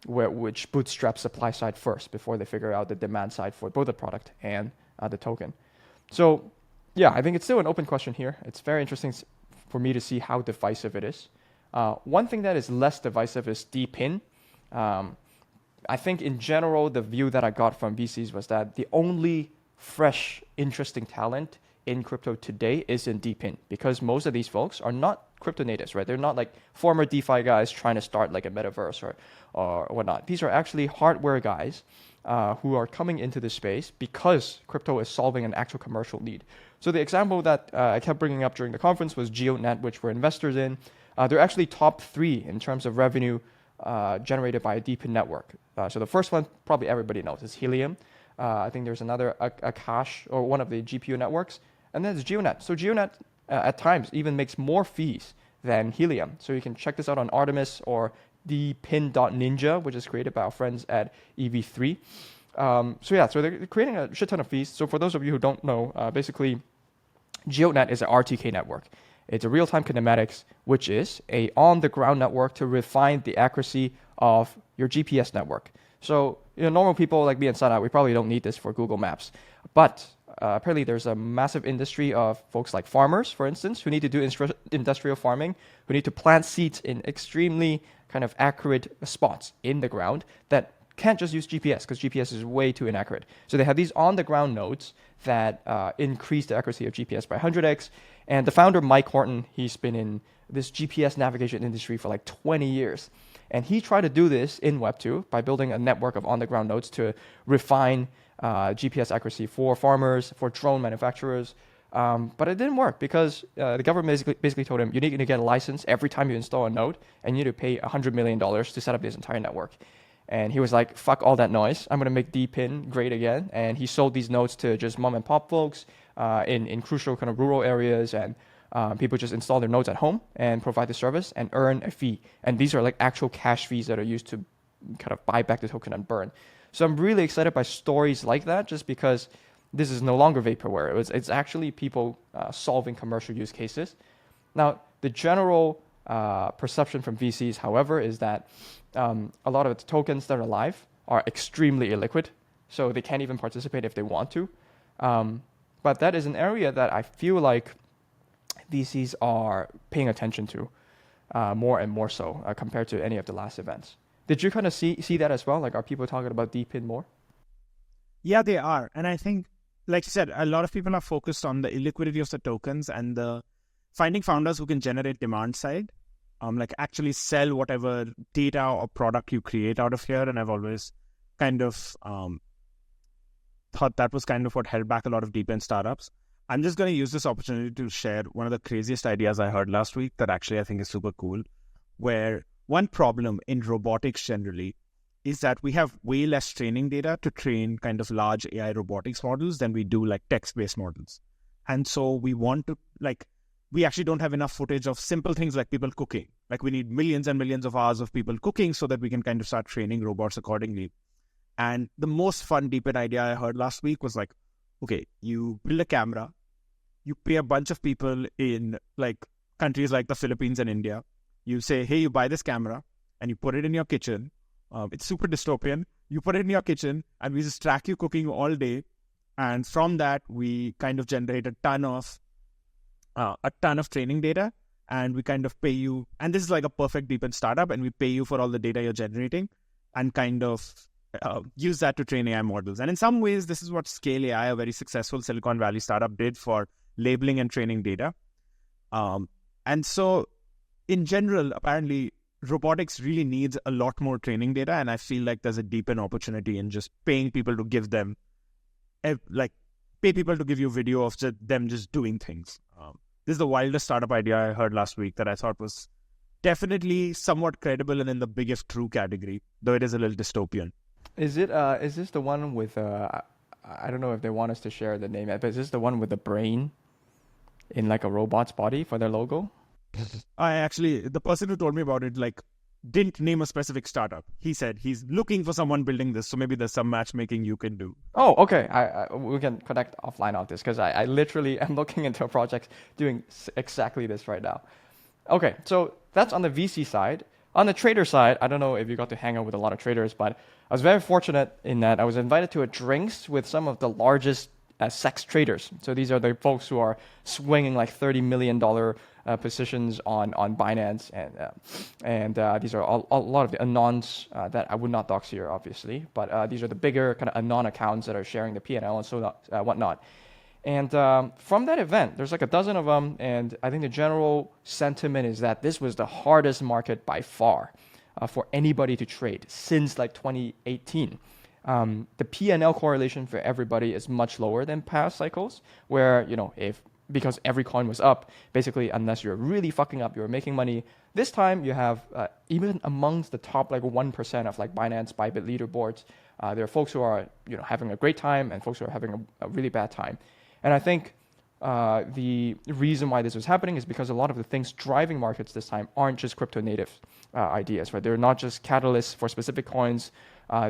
which bootstrap supply side first before they figure out the demand side for both the product and the token. So yeah, I think it's still an open question here. It's very interesting for me to see how divisive it is. One thing that is less divisive is DePIN. I think in general, the view that I got from VCs was that the only fresh, interesting talent in crypto today is in DePIN, because most of these folks are not crypto natives, right? They're not like former DeFi guys trying to start like a metaverse or whatnot. These are actually hardware guys who are coming into this space because crypto is solving an actual commercial need. So the example that I kept bringing up during the conference was GeoNet, which we're investors in. They're actually top 3 in terms of revenue generated by a DePIN network. So the first one, probably everybody knows, is Helium. I think there's another Akash, or one of the GPU networks. And then there's GeoNet. So GeoNet at times even makes more fees than Helium. So you can check this out on Artemis or DePIN.ninja, which is created by our friends at EV3. So they're creating a shit ton of fees. So for those of you who don't know, basically GeoNet is an RTK network. It's a real-time kinematics, which is a on-the-ground network to refine the accuracy of your GPS network. So normal people like me and Sanat, we probably don't need this for Google Maps. But apparently there's a massive industry of folks like farmers, for instance, who need to do industrial farming, who need to plant seeds in extremely kind of accurate spots in the ground that can't just use GPS because GPS is way too inaccurate. So they have these on-the-ground nodes that increase the accuracy of GPS by 100x. And the founder, Mike Horton, he's been in this GPS navigation industry for like 20 years. And he tried to do this in Web2 by building a network of on-the-ground nodes to refine GPS accuracy for farmers, for drone manufacturers. But it didn't work because the government basically told him, you need to get a license every time you install a node, and you need to pay $100 million to set up this entire network. And he was like, fuck all that noise. I'm going to make DePIN great again. And he sold these nodes to just mom and pop folks in crucial kind of rural areas. And people just install their nodes at home and provide the service and earn a fee. And these are like actual cash fees that are used to kind of buy back the token and burn. So I'm really excited by stories like that, just because this is no longer vaporware. It's actually people solving commercial use cases. Now, the general perception from VCs, however, is that a lot of the tokens that are live are extremely illiquid, so they can't even participate if they want to. But that is an area that I feel like VCs are paying attention to more and more so compared to any of the last events. Did you kind of see that as well? Like, are people talking about DePIN more? Yeah, they are. And I think, like you said, a lot of people are focused on the illiquidity of the tokens and the finding founders who can generate demand side, like actually sell whatever data or product you create out of here. And I've always kind of thought that was kind of what held back a lot of DePIN startups. I'm just going to use this opportunity to share one of the craziest ideas I heard last week that actually I think is super cool, where one problem in robotics generally is that we have way less training data to train kind of large AI robotics models than we do like text-based models. And so we want to, like, we actually don't have enough footage of simple things like people cooking. Like, we need millions and millions of hours of people cooking so that we can kind of start training robots accordingly. And the most fun DePIN idea I heard last week was like, okay, you build a camera, you pay a bunch of people in like countries like the Philippines and India. You say, hey, you buy this camera and you put it in your kitchen. It's super dystopian. You put it in your kitchen and we just track you cooking all day. And from that, we kind of generate a ton of training data, and we kind of pay you. And this is like a perfect DePIN startup, and we pay you for all the data you're generating and kind of use that to train AI models. And in some ways, this is what Scale AI, a very successful Silicon Valley startup, did for labeling and training data. And so in general, apparently, robotics really needs a lot more training data. And I feel like there's a DePIN opportunity in just paying people to give them, pay people to give you a video of them just doing things. This is the wildest startup idea I heard last week that I thought was definitely somewhat credible and in the big if true category, though it is a little dystopian. Is this the one with, I don't know if they want us to share the name, but is this the one with the brain in like a robot's body for their logo? The person who told me about it, like, didn't name a specific startup. He said he's looking for someone building this, so maybe there's some matchmaking you can do. Oh, okay. We can connect offline on this because I literally am looking into a project doing exactly this right now. Okay, so that's on the VC side. On the trader side, I don't know if you got to hang out with a lot of traders, but I was very fortunate in that I was invited to a drinks with some of the largest sex traders. So these are the folks who are swinging like $30 million positions on Binance, and these are a lot of the anons that I would not dox here, obviously, but these are the bigger kind of anon accounts that are sharing the P&L and so whatnot. And from that event, there's like a dozen of them, and I think the general sentiment is that this was the hardest market by far for anybody to trade since like 2018. The P&L correlation for everybody is much lower than past cycles, where, because every coin was up, basically, unless you're really fucking up, you're making money. This time you have, even amongst the top like 1% of like Binance, Bybit leaderboards, there are folks who are having a great time and folks who are having a really bad time. And I think the reason why this was happening is because a lot of the things driving markets this time aren't just crypto native ideas, right? They're not just catalysts for specific coins.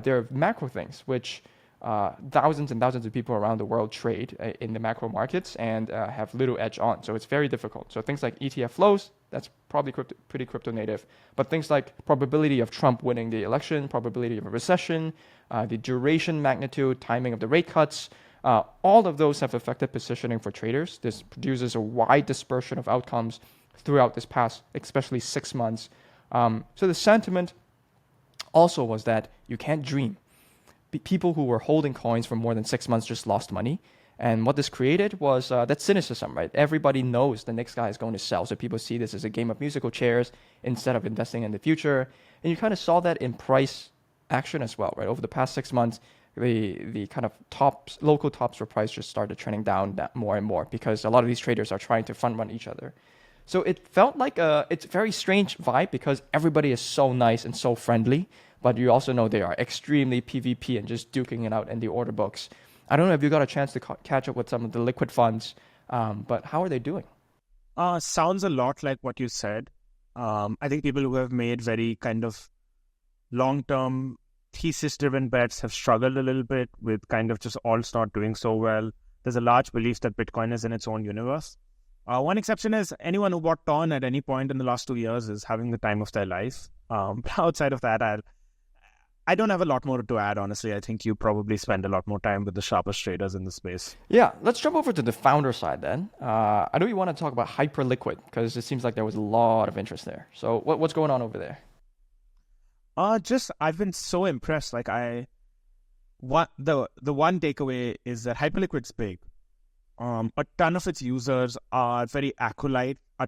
They're macro things, which thousands and thousands of people around the world trade in the macro markets and have little edge on. So it's very difficult. So things like ETF flows, that's probably pretty crypto native. But things like probability of Trump winning the election, probability of a recession, the duration, magnitude, timing of the rate cuts, all of those have affected positioning for traders. This produces a wide dispersion of outcomes throughout this past, especially 6 months. So the sentiment also was that you can't dream. people who were holding coins for more than 6 months just lost money. And what this created was that cynicism, right? Everybody knows the next guy is going to sell. So people see this as a game of musical chairs instead of investing in the future. And you kind of saw that in price action as well, right? Over the past 6 months, the kind of local top swap price just started trending down more and more because a lot of these traders are trying to front run each other. So it felt like it's a very strange vibe because everybody is so nice and so friendly, but you also know they are extremely PvP and just duking it out in the order books. I don't know if you got a chance to catch up with some of the liquid funds, but how are they doing? Sounds a lot like what you said. I think people who have made very kind of long-term thesis-driven bets have struggled a little bit with kind of just alts not doing so well. There's a large belief that Bitcoin is in its own universe. One exception is anyone who bought TON at any point in the last 2 years is having the time of their life. Outside of that, I don't have a lot more to add, honestly. I think you probably spend a lot more time with the sharpest traders in the space. Yeah, let's jump over to the founder side then. I know you want to talk about Hyperliquid because it seems like there was a lot of interest there. So what's going on over there? I've been so impressed. Like the one takeaway is that Hyperliquid's big. A ton of its users are very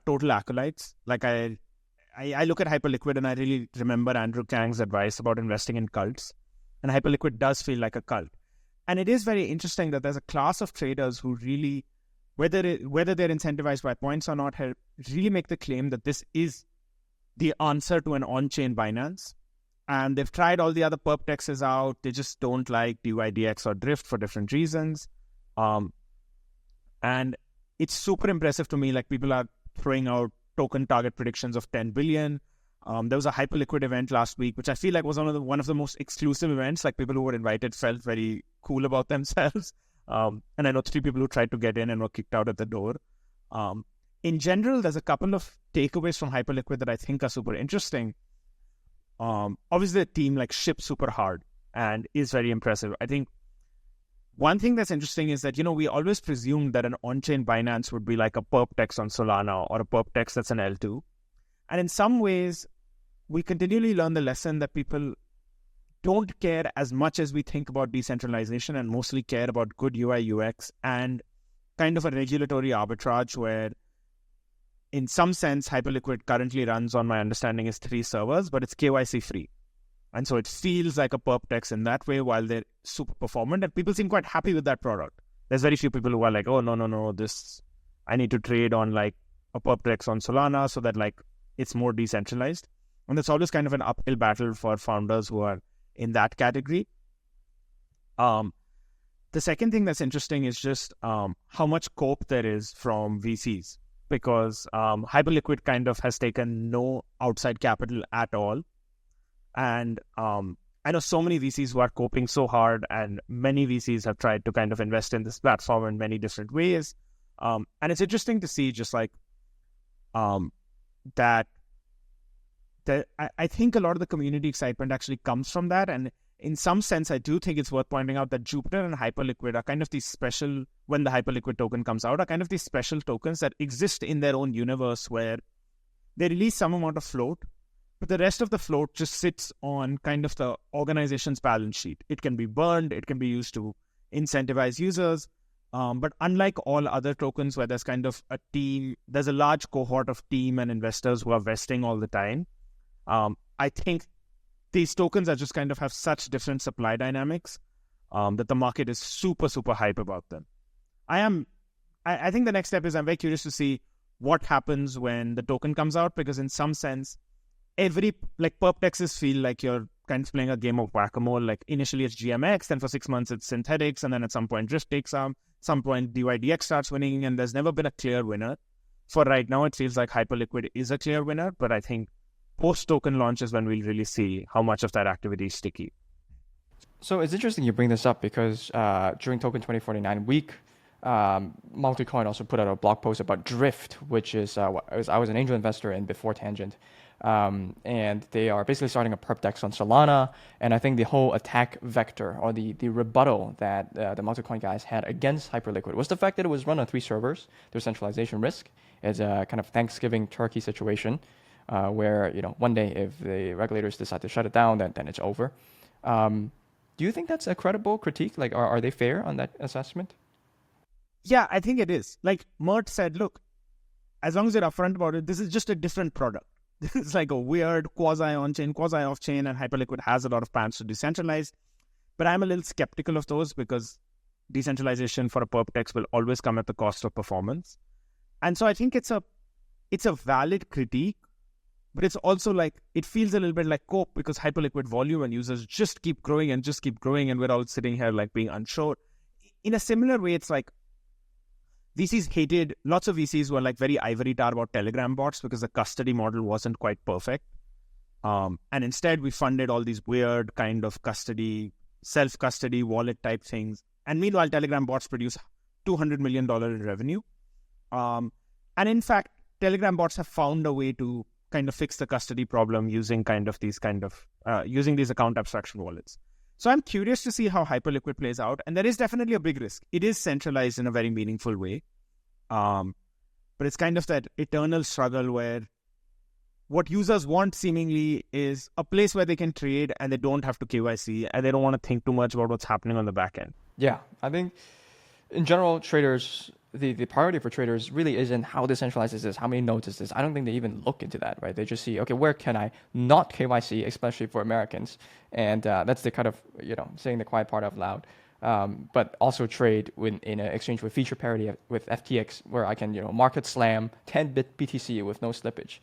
total acolytes. Like I look at Hyperliquid and I really remember Andrew Kang's advice about investing in cults. And Hyperliquid does feel like a cult. And it is very interesting that there's a class of traders who really, whether they're incentivized by points or not, really make the claim that this is the answer to an on-chain Binance. And they've tried all the other perp dexes out. They just don't like DYDX or Drift for different reasons. And it's super impressive to me. Like people are throwing out token target predictions of 10 billion. There was a Hyperliquid event last week, which I feel like was one of the most exclusive events. Like people who were invited felt very cool about themselves. And I know 3 people who tried to get in and were kicked out at the door. In general, there's a couple of takeaways from Hyperliquid that I think are super interesting. Obviously, the team like ships super hard and is very impressive. I think one thing that's interesting is that, we always presumed that an on-chain Binance would be like a perp dex on Solana or a perp dex that's an L2. And in some ways, we continually learn the lesson that people don't care as much as we think about decentralization and mostly care about good UI UX and kind of a regulatory arbitrage where in some sense, Hyperliquid currently runs on my understanding is 3 servers, but it's KYC free. And so it feels like a perp dex in that way while they're super performant and people seem quite happy with that product. There's very few people who are like, oh, no, I need to trade on like a perp dex on Solana so that like it's more decentralized. And that's always kind of an uphill battle for founders who are in that category. The second thing that's interesting is just how much scope there is from VCs. Because Hyperliquid kind of has taken no outside capital at all. And I know so many VCs who are coping so hard and many VCs have tried to kind of invest in this platform in many different ways. And it's interesting to see just like that I think a lot of the community excitement actually comes from that. And in some sense, I do think it's worth pointing out that Jupiter and Hyperliquid are kind of these special, when the Hyperliquid token comes out, are kind of these special tokens that exist in their own universe where they release some amount of float, but the rest of the float just sits on kind of the organization's balance sheet. It can be burned, it can be used to incentivize users. But unlike all other tokens where there's kind of a team, there's a large cohort of team and investors who are vesting all the time. I think these tokens are just kind of have such different supply dynamics that the market is super, super hype about them. I think the next step is I'm very curious to see what happens when the token comes out, because in some sense, perp dexes feel like you're kind of playing a game of whack-a-mole. Like initially it's GMX, then for 6 months it's synthetics, and then at some point Drift takes some point DYDX starts winning, and there's never been a clear winner. For right now, it feels like Hyperliquid is a clear winner, but I think post-token launch is when we'll really see how much of that activity is sticky. So it's interesting you bring this up because during Token2049 week, Multicoin also put out a blog post about Drift, which is, I was an angel investor in before Tangent. And they are basically starting a perp dex on Solana. And I think the whole attack vector or the rebuttal that the Multicoin guys had against Hyperliquid was the fact that it was run on 3 servers. There's centralization risk. It's a kind of Thanksgiving turkey situation where, one day if the regulators decide to shut it down, then it's over. Do you think that's a credible critique? Like, are they fair on that assessment? Yeah, I think it is. Like Mert said, look, as long as you're upfront about it, this is just a different product. This is like a weird quasi-on-chain, quasi-off-chain, and Hyperliquid has a lot of plans to decentralize. But I'm a little skeptical of those because decentralization for a perptex will always come at the cost of performance. And so I think it's a valid critique, but it's also like, it feels a little bit like Coke because Hyperliquid volume and users just keep growing, and we're all sitting here like being unsure. In a similar way, it's like VCs hated, lots of VCs were like very ivory tower about Telegram bots because the custody model wasn't quite perfect. And instead we funded all these weird kind of custody, self-custody wallet type things. And meanwhile, Telegram bots produce $200 million in revenue. And in fact, Telegram bots have found a way to kind of fix the custody problem using using these account abstraction wallets. So I'm curious to see how Hyperliquid plays out. And there is definitely a big risk. It is centralized in a very meaningful way. But it's kind of that eternal struggle where what users want seemingly is a place where they can trade and they don't have to KYC and they don't want to think too much about what's happening on the back end. Yeah, I think in general, traders, the priority for traders really isn't how decentralized is this, how many nodes is this. I don't think they even look into that, right? They just see, okay, where can I not KYC, especially for Americans? And that's the kind of, saying the quiet part out loud. But also trade in an exchange with feature parity with FTX, where I can, market slam 10-bit BTC with no slippage.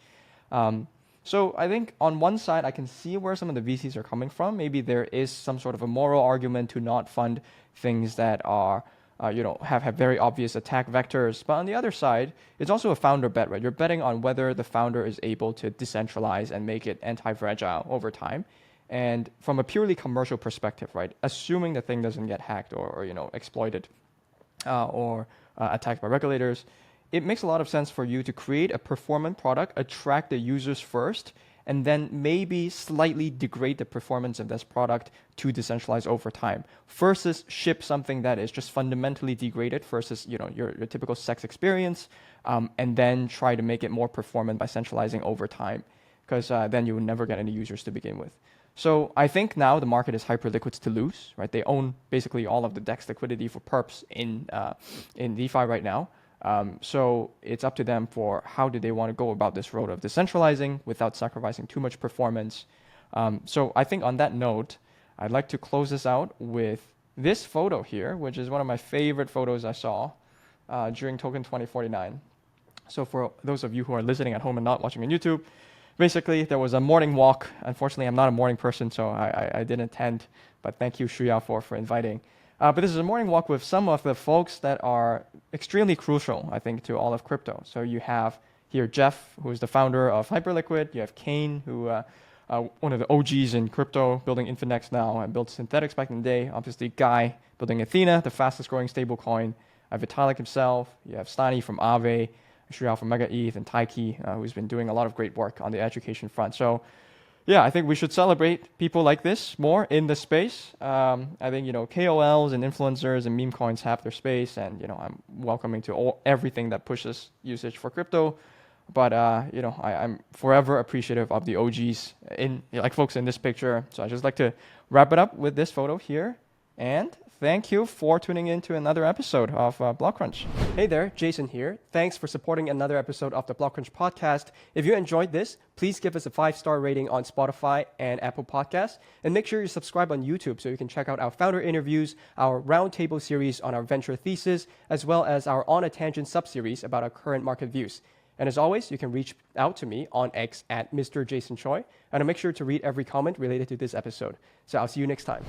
So I think on one side, I can see where some of the VCs are coming from. Maybe there is some sort of a moral argument to not fund things that are, have very obvious attack vectors. But on the other side, it's also a founder bet, right? You're betting on whether the founder is able to decentralize and make it anti-fragile over time. And from a purely commercial perspective, right, assuming the thing doesn't get hacked or exploited or attacked by regulators, it makes a lot of sense for you to create a performant product, attract the users first, and then maybe slightly degrade the performance of this product to decentralize over time, versus ship something that is just fundamentally degraded versus your typical sex experience, and then try to make it more performant by centralizing over time, because then you would never get any users to begin with. So I think now the market is Hyperliquid's to lose, right? They own basically all of the DEX liquidity for perps in DeFi right now. So it's up to them for how do they want to go about this road of decentralizing without sacrificing too much performance. So I think on that note, I'd like to close this out with this photo here, which is one of my favorite photos I saw during Token2049. So for those of you who are listening at home and not watching on YouTube, basically there was a morning walk. Unfortunately, I'm not a morning person, so I didn't attend, but thank you, Shuya, for inviting. But this is a morning walk with some of the folks that are extremely crucial, I think, to all of crypto. So you have here Jeff, who is the founder of Hyperliquid. You have Kane, who one of the OGs in crypto, building Infinex now and built Synthetics back in the day. Obviously, Guy, building Athena, the fastest growing stablecoin. Vitalik himself. You have Stani from Aave, Shriyal from Mega ETH, and Taiki, who's been doing a lot of great work on the education front. So yeah, I think we should celebrate people like this more in the space. I think, KOLs and influencers and Memecoins have their space, and, I'm welcoming to everything that pushes usage for crypto. But, I'm forever appreciative of the OGs, like folks in this picture. So I just like to wrap it up with this photo here. And thank you for tuning in to another episode of Blockcrunch. Hey there, Jason here. Thanks for supporting another episode of the Blockcrunch podcast. If you enjoyed this, please give us a 5-star rating on Spotify and Apple Podcasts. And make sure you subscribe on YouTube so you can check out our founder interviews, our Roundtable series on our venture thesis, as well as our On a Tangent sub-series about our current market views. And as always, you can reach out to me on X at Mr. Jason Choi. And I'll make sure to read every comment related to this episode. So I'll see you next time.